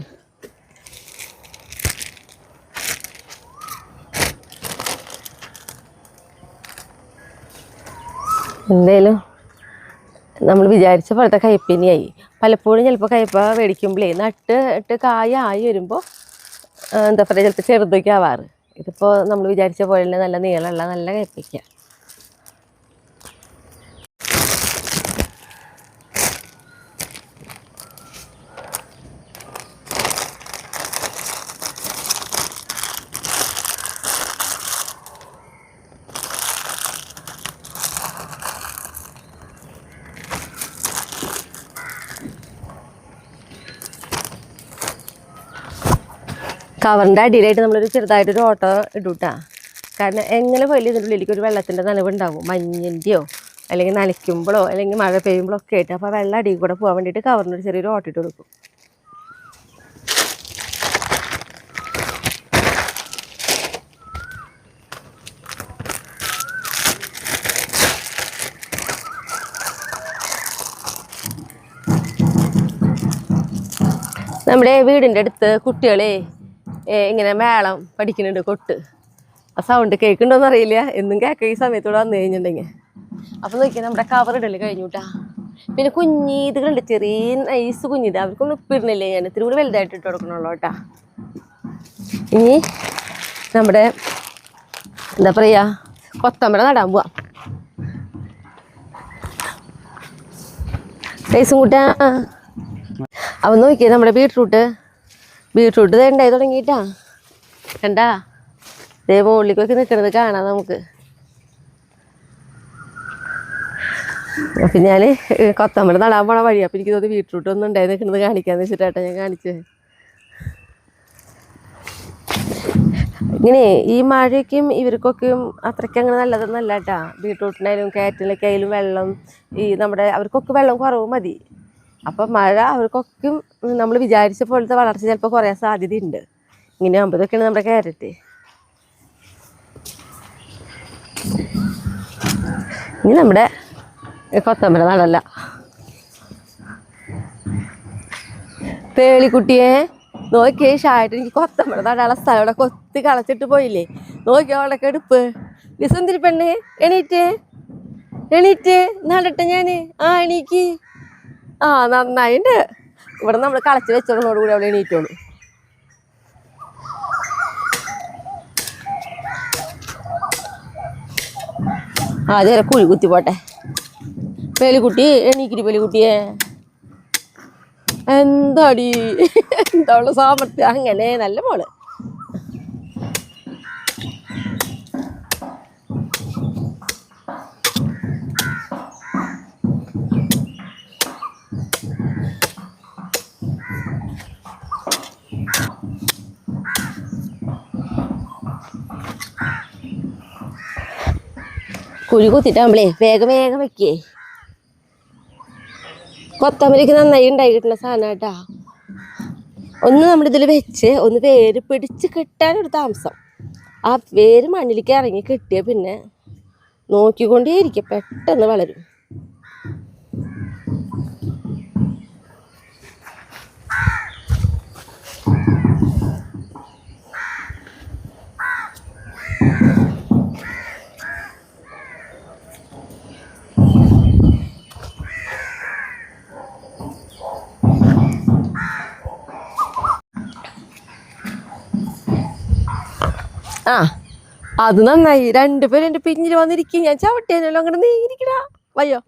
എന്തായാലും നമ്മൾ വിചാരിച്ച പോലത്തെ കയ്പ്പിനിയായി. പലപ്പോഴും ചിലപ്പോൾ കയ്പ്പ മേടിക്കുമ്പോഴേ നട്ട് ഇട്ട് കായ ആയി വരുമ്പോൾ എന്താ പറയുക, ചിലപ്പോൾ ചെറുതൊക്കെ ആവാറ്. ഇതിപ്പോൾ നമ്മൾ വിചാരിച്ച പോലെ നല്ല നീളമുള്ള നല്ല കയ്പ്പയ്ക്ക. കവറിൻ്റെ അടിയിലായിട്ട് നമ്മളൊരു ചെറുതായിട്ടൊരു ഓട്ടോ ഇടൂട്ടാ. കാരണം എങ്ങനെ പോയാലും ഇതിൻ്റെ ഉള്ളിലേക്ക് ഒരു വെള്ളത്തിൻ്റെ നനവുണ്ടാവും, മഞ്ഞിൻ്റെയോ അല്ലെങ്കിൽ നനയ്ക്കുമ്പോഴോ അല്ലെങ്കിൽ മഴ പെയ്യുമ്പോഴോ ഒക്കെ ആയിട്ട്. അപ്പോൾ വെള്ളം അടിയിൽ കൂടെ പോകാൻ വേണ്ടിയിട്ട് കവറിനൊരു ചെറിയൊരു ഓട്ടോ ഇട്ട് കൊടുക്കും. നമ്മുടെ വീടിൻ്റെ അടുത്ത് കുട്ടികളെ ഇങ്ങനെ മേളം പഠിക്കുന്നുണ്ട്, കൊട്ട്. ആ സൗണ്ട് കേൾക്കുന്നുണ്ടോയെന്ന് അറിയില്ല, എന്നും കേൾക്കുക ഈ സമയത്തൂടെ വന്നു കഴിഞ്ഞിട്ടുണ്ടെങ്കിൽ. അപ്പോൾ നോക്കിയാൽ നമ്മുടെ കവറിടൽ കഴിഞ്ഞുട്ടാ. പിന്നെ കുഞ്ഞീതുകളുണ്ട്, ചെറിയ നൈസ് കുഞ്ഞീത്, അവർക്കൊന്നും ഇപ്പിടുന്നില്ലേ, ഞാൻ ഇത്തിരി കൂടി വലുതായിട്ട് ഇട്ട് കൊടുക്കണുള്ളൂ കേട്ടാ. ഇനി നമ്മുടെ എന്താ പറയുക, കൊത്തമ്പര നടാൻ പോവാം. നൈസും കൂട്ടാ. അവൻ നോക്കിയേ നമ്മുടെ ബീട്രൂട്ട് ഉണ്ടായി തുടങ്ങിയിട്ടാ. കണ്ടാ, ദേ മുകളിലേക്കൊക്കെ നിൽക്കണത് കാണാം നമുക്ക്. അപ്പം ഞാൻ കൊത്തമ്പര നടാൻ പോണ വഴി. അപ്പം എനിക്ക് തോന്നി ബീട്രൂട്ട് ഒന്നും ഉണ്ടായി നിൽക്കുന്നത് കാണിക്കാന്ന് വെച്ചിട്ടാട്ടാ ഞാൻ കാണിച്ചത്. ഇങ്ങനെ ഈ മഴയ്ക്കും ഇവർക്കൊക്കെയും അത്രയ്ക്ക് അങ്ങനെ നല്ലതൊന്നല്ല കേട്ടാ. ബീട്രൂട്ടിനായാലും ക്യാരറ്റിനൊക്കെ ആയാലും വെള്ളം നമ്മുടെ അവർക്കൊക്കെ വെള്ളം കുറവ് മതി. അപ്പം മഴ അവർക്കൊക്കെ നമ്മൾ വിചാരിച്ച പോലത്തെ വളർച്ച ചിലപ്പോൾ കുറയാൻ സാധ്യതയുണ്ട്. ഇങ്ങനെ ആകുമ്പോൾ ഇതൊക്കെയാണ് നമ്മുടെ ക്യാരറ്റ്. ഇനി നമ്മുടെ കൊത്തമ്പര നടല്ല. പേളിക്കുട്ടിയെ നോക്കിയേ, ഷായിട്ട് എനിക്ക് കൊത്തമ്പര നടാനുള്ള സ്ഥലം ഇവിടെ കൊത്തി കളച്ചിട്ട് പോയില്ലേ. നോക്കിയോ അവിടെ എടുപ്പ്. സുന്ദരി പെണ്ണ് എണീറ്റ് നടട്ടെ ഞാൻ. എണീക്ക്. നന്നായിണ്ട്. ഇവിടെ നമ്മൾ കളച്ച് വെച്ചോളോടുകൂടി അവിടെ എണീറ്റോളൂ. അതേറെ കുഴി കുത്തി പോട്ടെ. പേലിക്കുട്ടി എണീക്കിരി. പേലിക്കുട്ടിയെ എന്താടി, എന്താ ഉള്ള സാമർത്ഥ്യം. അങ്ങനെ നല്ല മോള്. കുഴി കുത്തിട്ടാകുമ്പളേ വേഗം വെക്കേ. കൊത്തമല്ലിക്ക് നന്നായി ഉണ്ടായി കിട്ടുന്ന സാധനം കേട്ടാ. ഒന്ന് നമ്മളിതിൽ വെച്ച് ഒന്ന് വേര് പിടിച്ച് കിട്ടാനൊരു താമസം. ആ വേര് മണ്ണിലേക്ക് ഇറങ്ങി കിട്ടിയ പിന്നെ നോക്കിക്കൊണ്ടേയിരിക്കും, പെട്ടെന്ന് വളരും. ആ അത് നന്നായി, രണ്ടുപേരും എൻ്റെ പിന്നിൽ വന്നിരിക്കും. ഞാൻ ചവിട്ടേനല്ലോ അങ്ങോട്ട്, നീ ഇരിക്കടാ, വയ്യോ,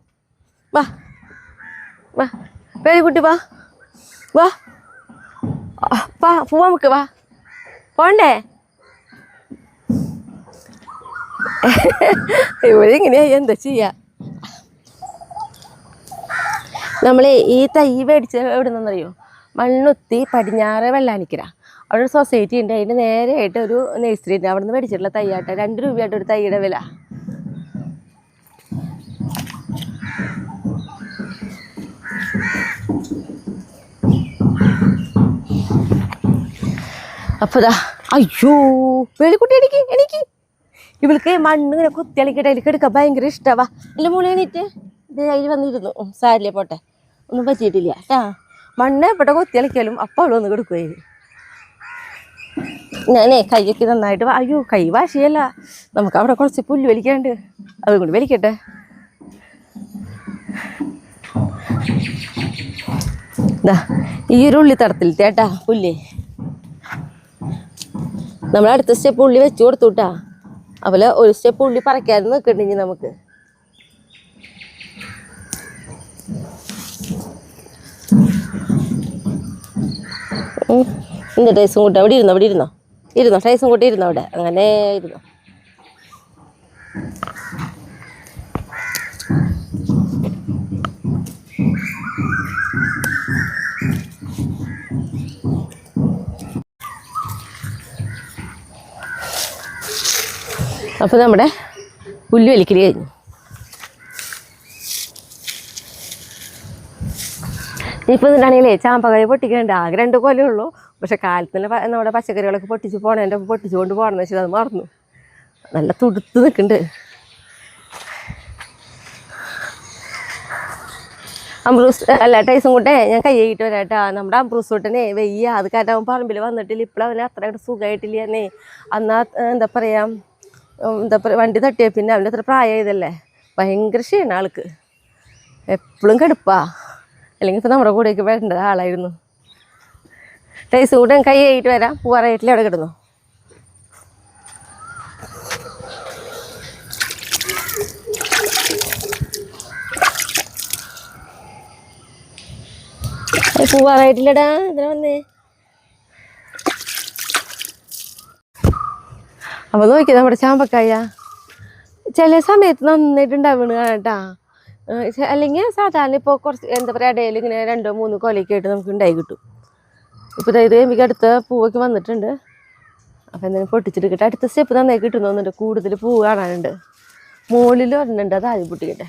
വാ വാ പേടിക്കുട്ടി, വാ വാ വാ പോവാ, നമുക്ക് വാ, പോണ്ടേ. ഇവിടെ ഇങ്ങനെയായി, എന്താ ചെയ്യാ. നമ്മളെ ഈ തൈ മേടിച്ച് എവിടെ നിന്നറിയോ? മണ്ണുത്തി പടിഞ്ഞാറ് വെള്ളാനിക്കര, അവിടെ ഒരു സൊസൈറ്റി ഉണ്ട്, അതിന് നേരെയായിട്ട് ഒരു നഴ്സറി ഉണ്ട്. അവിടെ നിന്ന് മേടിച്ചിട്ടുള്ള തൈയാട്ട, 2 രൂപയായിട്ട് ഒരു തൈയുടെ വില. അപ്പോൾ ദാ, അയ്യോ പേളിക്കുട്ടി എനിക്ക് ഇവൾക്ക് മണ്ണ് ഇങ്ങനെ കുത്തി അളിക്കട്ടെ, അതിലേക്ക് എടുക്കാൻ ഭയങ്കര ഇഷ്ടമാ. എൻ്റെ മോളെ എണീറ്റ് ഇത് അതിൽ വന്നിരുന്നു. സാരില്ലേ, പോട്ടെ, ഒന്നും പറ്റിയിട്ടില്ല കേട്ടാ. മണ്ണ് എവിടെ കുത്തി അളിക്കാലും അപ്പോൾ അവൾ വന്ന് കൊടുക്കുകയായി. ഞാനേ കൈയൊക്കെ നന്നായിട്ട് അയ്യോ കൈ വാശിയല്ല, നമുക്ക് അവിടെ കുറച്ച് പുല്ല് വലിക്കാണ്ട്, അതും കൂടി വലിക്കട്ടെ. ഇതാ ഈ ഒരു ഉള്ളിത്തടത്തിൽ ചേട്ടാ പുല്ല് നമ്മൾ അടുത്ത സ്റ്റെപ്പ് ഉള്ളി വെച്ച് കൊടുത്തുട്ടാ. അതുപോലെ ഒരു സ്റ്റെപ്പ് ഉള്ളി പറിക്കാതെ നിൽക്കണ്ടെങ്കിൽ നമുക്ക് ഇന്ന ടൈസും കൂട്ടി അവിടെ ഇരുന്നോ ടൈസും കൂട്ടി ഇരുന്നോ അവിടെ, അങ്ങനെ ഇരുന്നോ. അപ്പോൾ നമ്മുടെ പുല്ല് വലിക്കൽ കഴിഞ്ഞു. ഇപ്പോൾ ഇതാണെങ്കിലേ ചാമ്പകായ പൊട്ടിക്കണ്ട, ആകെ 2 കൊലേ ഉള്ളൂ. പക്ഷെ കാലത്ത് തന്നെ നമ്മുടെ പച്ചക്കറികളൊക്കെ പൊട്ടിച്ച് പോണേൻ്റെ പൊട്ടിച്ചുകൊണ്ട് പോകണമെന്ന് വെച്ചാൽ അത് മറന്നു. നല്ല തുടുത്ത് നിൽക്കുന്നുണ്ട്. അമ്പ്രൂസ് അല്ല ടൈസും കൂട്ടെ, ഞാൻ കൈ കൈയിട്ട് വരാട്ടാ. നമ്മുടെ അമ്പ്രൂസ് കൂട്ടനെ വെയ്യ, അത് കാരണം അവൻ പറമ്പിൽ വന്നിട്ടില്ല. ഇപ്പോഴവന് അത്ര സുഖമായിട്ടില്ല തന്നെ. അന്നാ എന്താ പറയുക വണ്ടി തട്ടിയ പിന്നെ അവൻ്റെ അത്ര പ്രായമായതല്ലേ, ഭയങ്കര ക്ഷീണം ആൾക്ക്, എപ്പോഴും കെടുപ്പാ. അല്ലെങ്കിൽ ഇപ്പോൾ നമ്മുടെ കൂടെയൊക്കെ വരേണ്ട ആളായിരുന്നു. ടൈസ് കൂടെ കൈ കൈയിട്ട് വരാം, പൂവാറായിട്ടില്ല, അവിടെ കിടന്നു. പൂവാറായിട്ടില്ലടാ, ഇതിനെ വന്നേ. അപ്പോൾ നോക്കി നമ്മുടെ ചാമ്പക്കായ ചില സമയത്ത് നന്നായിട്ടുണ്ടാവണ് കേട്ടാ. അല്ലെങ്കിൽ സാധാരണ ഇപ്പോൾ കുറച്ച് എന്താ പറയുക ഇടയിൽ ഇങ്ങനെ 2-3 കൊലയൊക്കെ ആയിട്ട് നമുക്ക് ഉണ്ടായി കിട്ടും. ഇപ്പോൾ ഇത് എനിക്ക് അടുത്ത പൂവൊക്കെ വന്നിട്ടുണ്ട്. അപ്പോൾ എന്തെങ്കിലും പൊട്ടിച്ചെടുക്കട്ടെ. അടുത്ത സ്റ്റെപ്പ് നന്നായി കിട്ടുന്നുണ്ട്, കൂടുതൽ പൂവ് കാണാനുണ്ട്. മുകളിൽ ഒരെണ്ണുണ്ട്, അത് ആദ്യം പൊട്ടിക്കട്ടെ.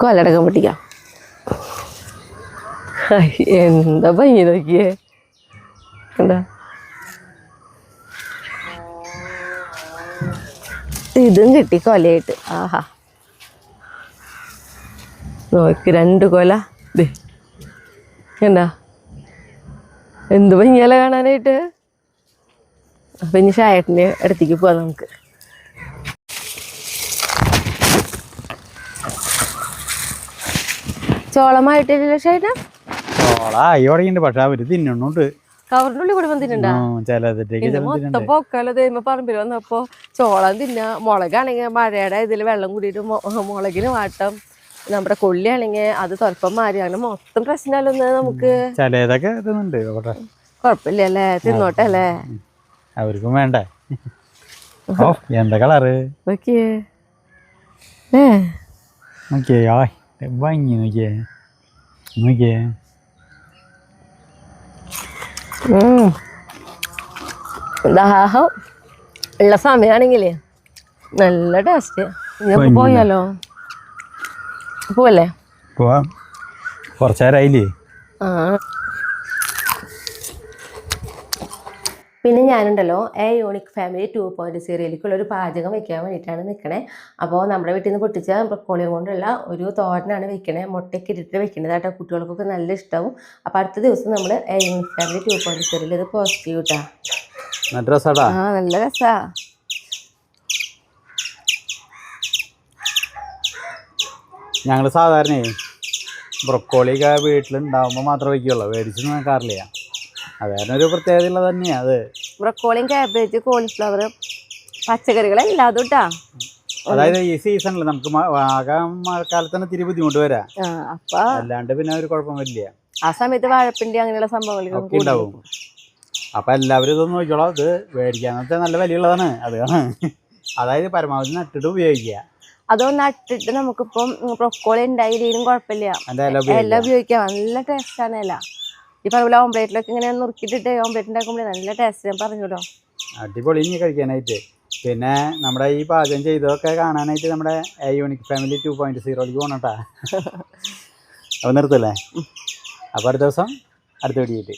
കൊലടക്കം പൊട്ടിക്കാം. എന്താ ഭംഗി നോക്കിയേ, എന്താ ഇതും കിട്ടി കൊലയായിട്ട്. ആഹാ നോക്കി 2 കൊല, എന്താ എന്ത് ഭംഗിയല്ല കാണാനായിട്ട്. അപ്പം ഇനി ഷായട്ടിൻ്റെ അടുത്തേക്ക് പോവാം നമുക്ക്. ചോളമായിട്ടില്ല ഷായിട്ട, ചോളായി തുടങ്ങിയിട്ടുണ്ട്, പക്ഷെ അവര് തിന്നുന്നുണ്ട്. കവറിൻ്റെ ഉള്ളിൽ കൂടി വന്നിട്ടുണ്ടോ? മൊത്തം പൊക്കാലോ ദൈവം പറമ്പിൽ വന്നപ്പോൾ ചോളം തിന്നാ. മുളകാണെങ്കിൽ മഴയുടെ ഇതിൽ വെള്ളം കൂടിയിട്ട് മുളകിന് വാട്ടം, നമ്മുടെ കൊള്ളിയാണെങ്കിൽ അത് തുറപ്പം മാറി, അങ്ങനെ മൊത്തം പ്രശ്നമല്ലൊന്ന് നമുക്ക്. ചിലതൊക്കെ കുഴപ്പമില്ല അല്ലേ, തിന്നോട്ടെ അല്ലേ, അവർക്കും വേണ്ടേ. എന്താ കളറ് നോക്കിയേ, നോക്കിയേ ഭംഗി, നോക്കിയേ നോക്കിയേ. ദാഹം ഉള്ള സമയമാണെങ്കിലേ നല്ല ടേസ്റ്റ്. ഞങ്ങൾക്ക് പോയാലോ, പോവല്ലേ? പോവാം. കുറച്ച് നേരമായില്ലേ? ആ പിന്നെ ഞാനുണ്ടല്ലോ യൂണിക് ഫാമിലി 2.0 ഒരു പാചകം വെക്കാൻ വേണ്ടിയിട്ടാണ് നിൽക്കണേ. അപ്പോൾ നമ്മുടെ വീട്ടിൽ നിന്ന് പൊട്ടിച്ച ബ്രൊക്കോളിയും കൊണ്ടുള്ള ഒരു തോരനാണ് വെക്കണേ. മുട്ടയ്ക്ക് ഇട്ടിട്ട് വെക്കുന്നത് കേട്ടോ. കുട്ടികൾക്കൊക്കെ നല്ല ഇഷ്ടവും. അപ്പോൾ അടുത്ത ദിവസം നമ്മൾ യൂണിക് ഫാമിലി 2.0 ഇത് പോസ്റ്റ് ചെയ്യും കേട്ടോ. നല്ല രസാടാ. ആ നല്ല രസാ. ഞങ്ങൾ സാധാരണ ബ്രൊക്കോളിയൊക്കെ വീട്ടിലുണ്ടാവുമ്പോൾ മാത്രമേ വയ്ക്കുള്ളൂ, മേടിച്ച് നോക്കാറില്ല. അത് കാരണം ഒരു പ്രത്യേകത ഉള്ളത് തന്നെയാണ് അത്. ബ്രൊക്കോളിയും കാബേജ് കോളിഫ്ലവർ പച്ചക്കറികളെല്ലാതും കേട്ടാ. അതായത് ഈ സീസണിൽ നമുക്ക് ആകെ മഴക്കാലത്ത് തന്നെ ഇത്തിരി ബുദ്ധിമുട്ട് വരാം. അപ്പൊ അല്ലാണ്ട് പിന്നെ ഒരു കുഴപ്പം വരില്ല. ആ സമയത്ത് വാഴപ്പിണ്ടി അങ്ങനെയുള്ള സംഭവങ്ങളൊക്കെ ഉണ്ടാവും. അപ്പൊ എല്ലാവരും ഇതൊന്നും നോക്കിക്കോളാം. ഇത് മേടിക്കാന്നത്തെ നല്ല വിലയുള്ളതാണ്. അതാണ് അതായത് പരമാവധി നട്ടിട്ട് ഉപയോഗിക്കുക. അതൊന്ന് നട്ടിട്ട് നമുക്കിപ്പം ബ്രൊക്കോളി ഉണ്ടായാലും കുഴപ്പമില്ല, എല്ലാം ഉപയോഗിക്കാം. നല്ല ടേസ്റ്റാണ് ഇല. ഈ പറഞ്ഞ ഓംപ്ലേറ്റിലൊക്കെ ഇങ്ങനെ നുറുക്കിയിട്ടിട്ട് ഓംപ്ലേറ്റ് ഉണ്ടാക്കുമ്പോൾ നല്ല ടേസ്റ്റ്. ഞാൻ പറഞ്ഞല്ലോ, അടിപൊളി ഇനി കഴിക്കാനായിട്ട്. പിന്നെ നമ്മുടെ ഈ പാചകം ചെയ്തതൊക്കെ കാണാനായിട്ട് നമ്മുടെ യൂണിക് ഫാമിലി 2.0 പോകണട്ടാ. അപ്പോൾ നിർത്തല്ലേ? അപ്പോൾ അടുത്ത ദിവസം അടുത്ത വീഡിയോയിട്ട്